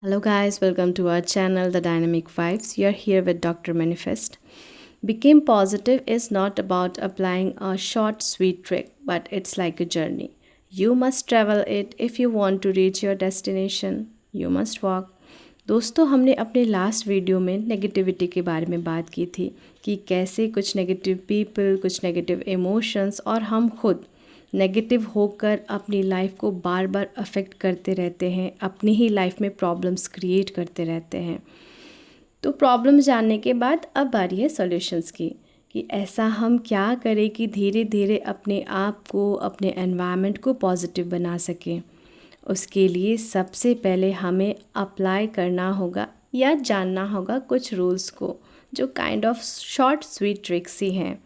Hello, guys, welcome to our channel, The Dynamic Vibes. You're here with Dr. Manifest. Became positive is not about applying a short, sweet trick, but it's like a journey. You must travel it if you want to reach your destination. You must walk. दोस्तों हमने अपने last video में negativity के बारे में बात की थी कि कैसे कुछ नेगेटिव पीपल, कुछ नेगेटिव इमोशंस और हम खुद नेगेटिव होकर अपनी लाइफ को बार बार अफेक्ट करते रहते हैं, अपनी ही लाइफ में प्रॉब्लम्स क्रिएट करते रहते हैं। तो प्रॉब्लम जानने के बाद अब बारी है सॉल्यूशंस की कि ऐसा हम क्या करें कि धीरे धीरे अपने आप को, अपने एनवायरनमेंट को पॉजिटिव बना सकें। उसके लिए सबसे पहले हमें अप्लाई करना होगा या जानना होगा कुछ रूल्स को, जो kind of short sweet tricks ही हैं।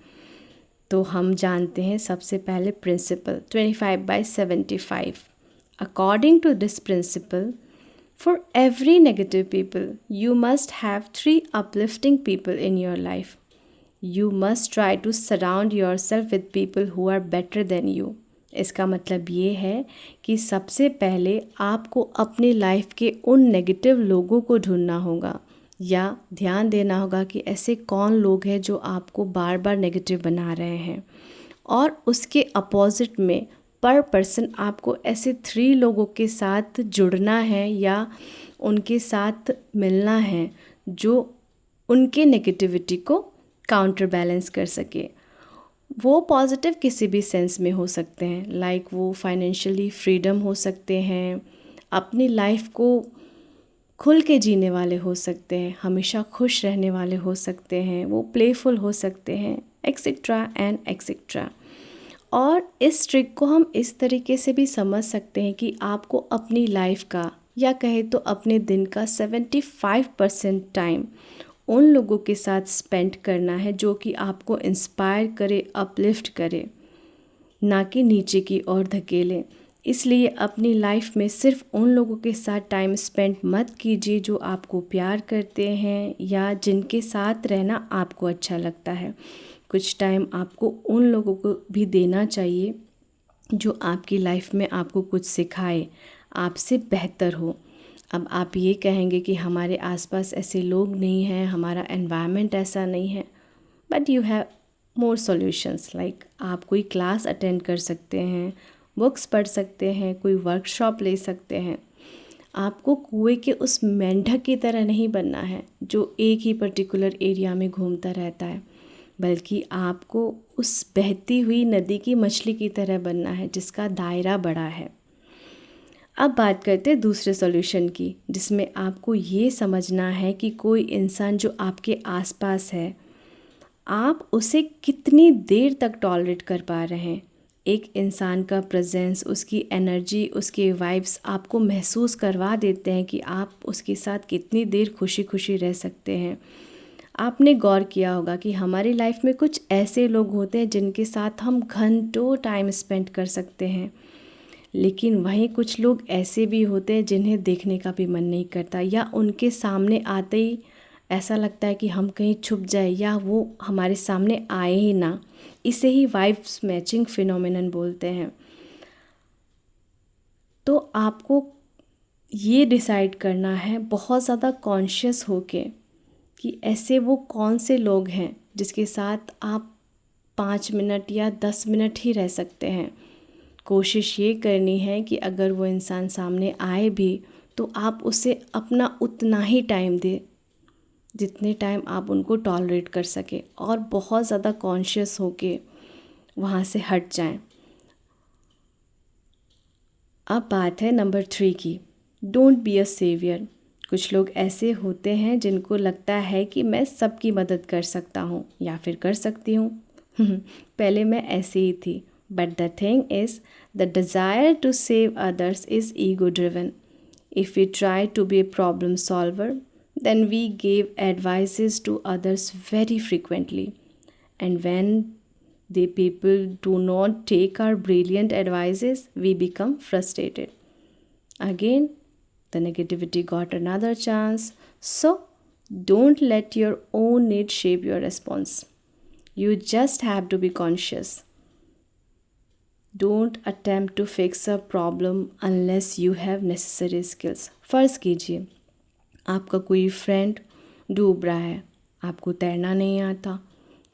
तो हम जानते हैं सबसे पहले principle 25/75। According to this principle, for every negative people you must have 3 uplifting people in your life. You must try to surround yourself with people who are better than you. इसका मतलब ये है कि सबसे पहले आपको अपनी लाइफ के उन नेगेटिव लोगों को ढूंढना होगा या ध्यान देना होगा कि ऐसे कौन लोग हैं जो आपको बार बार नेगेटिव बना रहे हैं, और उसके अपोजिट में पर पर्सन आपको ऐसे 3 लोगों के साथ जुड़ना है या उनके साथ मिलना है जो उनके नेगेटिविटी को काउंटर बैलेंस कर सके। वो पॉजिटिव किसी भी सेंस में हो सकते हैं, लाइक वो फाइनेंशियली फ्रीडम हो सकते हैं, अपनी लाइफ को खुल के जीने वाले हो सकते हैं, हमेशा खुश रहने वाले हो सकते हैं, वो प्लेफुल हो सकते हैं, एक्सेट्रा एंड एक्सेट्रा। और इस ट्रिक को हम इस तरीके से भी समझ सकते हैं कि आपको अपनी लाइफ का या कहे तो अपने दिन का 75% टाइम उन लोगों के साथ स्पेंड करना है जो कि आपको इंस्पायर करे, अपलिफ्ट करे, ना कि नीचे की ओर धकेले। इसलिए अपनी लाइफ में सिर्फ उन लोगों के साथ टाइम स्पेंड मत कीजिए जो आपको प्यार करते हैं या जिनके साथ रहना आपको अच्छा लगता है। कुछ टाइम आपको उन लोगों को भी देना चाहिए जो आपकी लाइफ में आपको कुछ सिखाए, आपसे बेहतर हो। अब आप ये कहेंगे कि हमारे आसपास ऐसे लोग नहीं हैं, हमारा एनवायरनमेंट ऐसा नहीं है, but you have more solutions. Like आप कोई क्लास अटेंड कर सकते हैं, बुक्स पढ़ सकते हैं, कोई वर्कशॉप ले सकते हैं। आपको कुएं के उस मेंढक की तरह नहीं बनना है जो एक ही पर्टिकुलर एरिया में घूमता रहता है, बल्कि आपको उस बहती हुई नदी की मछली की तरह बनना है जिसका दायरा बड़ा है। अब बात करते हैं दूसरे सॉल्यूशन की, जिसमें आपको ये समझना है कि कोई इंसान जो आपके आसपास है, आप उसे कितनी देर तक टॉलरेट कर पा रहे हैं। एक इंसान का प्रेजेंस, उसकी एनर्जी, उसके वाइब्स आपको महसूस करवा देते हैं कि आप उसके साथ कितनी देर खुशी खुशी रह सकते हैं। आपने गौर किया होगा कि हमारी लाइफ में कुछ ऐसे लोग होते हैं जिनके साथ हम घंटों टाइम स्पेंड कर सकते हैं, लेकिन वहीं कुछ लोग ऐसे भी होते हैं जिन्हें देखने का भी मन नहीं करता, या उनके सामने आते ही ऐसा लगता है कि हम कहीं छुप जाए या वो हमारे सामने आए ही ना। इसे ही वाइब्स मैचिंग फिनोमेनन बोलते हैं। तो आपको ये डिसाइड करना है बहुत ज़्यादा कॉन्शियस होके कि ऐसे वो कौन से लोग हैं जिसके साथ आप 5 मिनट या 10 मिनट ही रह सकते हैं। कोशिश ये करनी है कि अगर वो इंसान सामने आए भी तो आप उसे अपना उतना ही टाइम दें जितने टाइम आप उनको टॉलरेट कर सके, और बहुत ज़्यादा कॉन्शियस होके वहाँ से हट जाएं। अब बात है नंबर 3 की, डोंट बी अ सेवियर। कुछ लोग ऐसे होते हैं जिनको लगता है कि मैं सबकी मदद कर सकता हूँ या फिर कर सकती हूँ। पहले मैं ऐसे ही थी, but the thing is the desire to save others is ego driven. If you try to be a problem solver, then we give advices to others very frequently. And when the people do not take our brilliant advices, we become frustrated. Again, the negativity got another chance. So, don't let your own need shape your response. You just have to be conscious. Don't attempt to fix a problem unless you have necessary skills. फ़र्ज़ कीजिए आपका कोई friend डूब रहा है, आपको तैरना नहीं आता,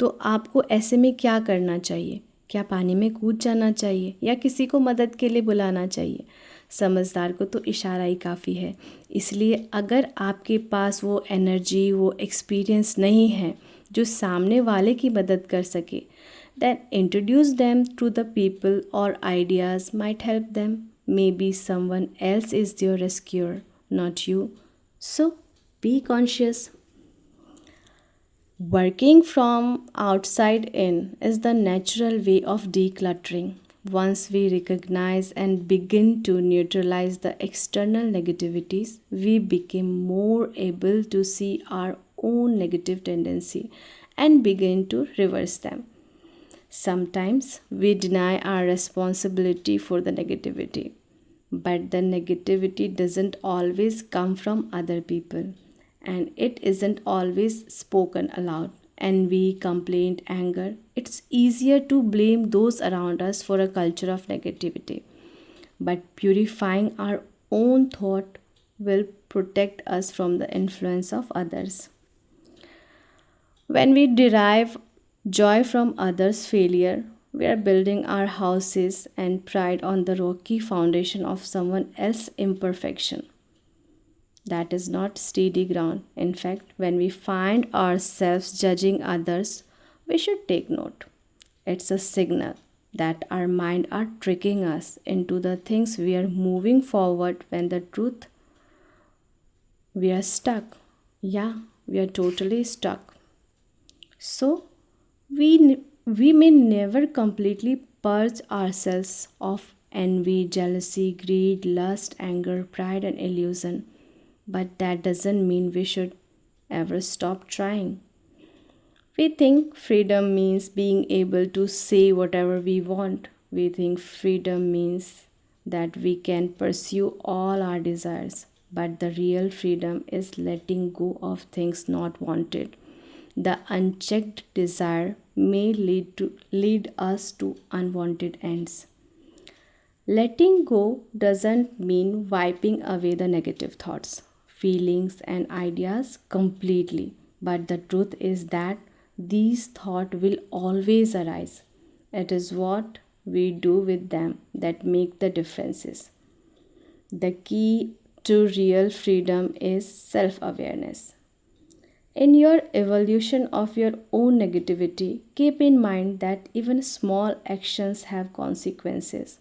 तो आपको ऐसे में क्या करना चाहिए? क्या पानी में कूद जाना चाहिए या किसी को मदद के लिए बुलाना चाहिए? समझदार को तो इशारा ही काफ़ी है। इसलिए अगर आपके पास वो एनर्जी, वो एक्सपीरियंस नहीं है जो सामने वाले की मदद कर सके, then introduce them to the people or ideas might help them. Maybe someone else is their rescuer, not you. So be conscious. Working from outside in is the natural way of decluttering. Once we recognize and begin to neutralize the external negativities, we become more able to see our own negative tendency and begin to reverse them. Sometimes we deny our responsibility for the negativity, but the negativity doesn't always come from other people and it isn't always spoken aloud. Envy, complaint, anger, it's easier to blame those around us for a culture of negativity. But purifying our own thought will protect us from the influence of others. When we derive joy from others' failure, we are building our houses and pride on the rocky foundation of someone else's imperfection. That is not steady ground. In fact, when we find ourselves judging others, we should take note. It's a signal that our mind are tricking us into the things we are moving forward when the truth we are stuck. Yeah, we are totally stuck. So, we may never completely purge ourselves of envy, jealousy, greed, lust, anger, pride, and illusion, but that doesn't mean we should ever stop trying. We think freedom means being able to say whatever we want. We think freedom means that we can pursue all our desires. But the real freedom is letting go of things not wanted. The unchecked desire may lead us to unwanted ends. Letting go doesn't mean wiping away the negative thoughts, feelings, and ideas completely. But the truth is that these thoughts will always arise. It is what we do with them that make the differences. The key to real freedom is self-awareness. In your evolution of your own negativity, keep in mind that even small actions have consequences.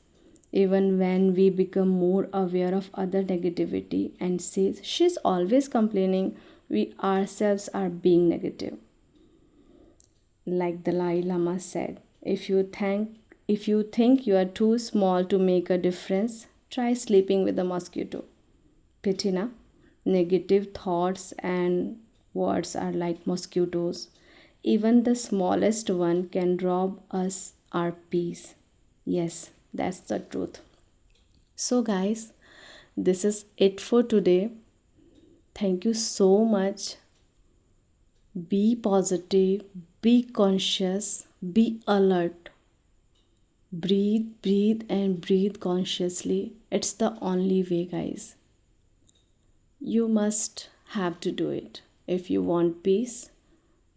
Even when we become more aware of other negativity and say, she's always complaining, we ourselves are being negative. Like the Dalai Lama said, if you think you are too small to make a difference, try sleeping with a mosquito. Pity na? Negative thoughts and words are like mosquitoes. Even the smallest one can rob us our peace. Yes, that's the truth. So, guys, this is it for today. Thank you so much. Be positive, be conscious, be alert. Breathe, breathe, and breathe consciously. It's the only way, guys. You must have to do it. If you want peace,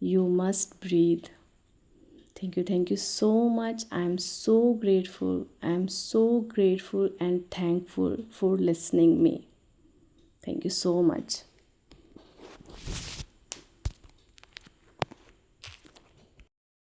you must breathe. Thank you so much. I'm so grateful. I'm so grateful and thankful for listening me. Thank you so much.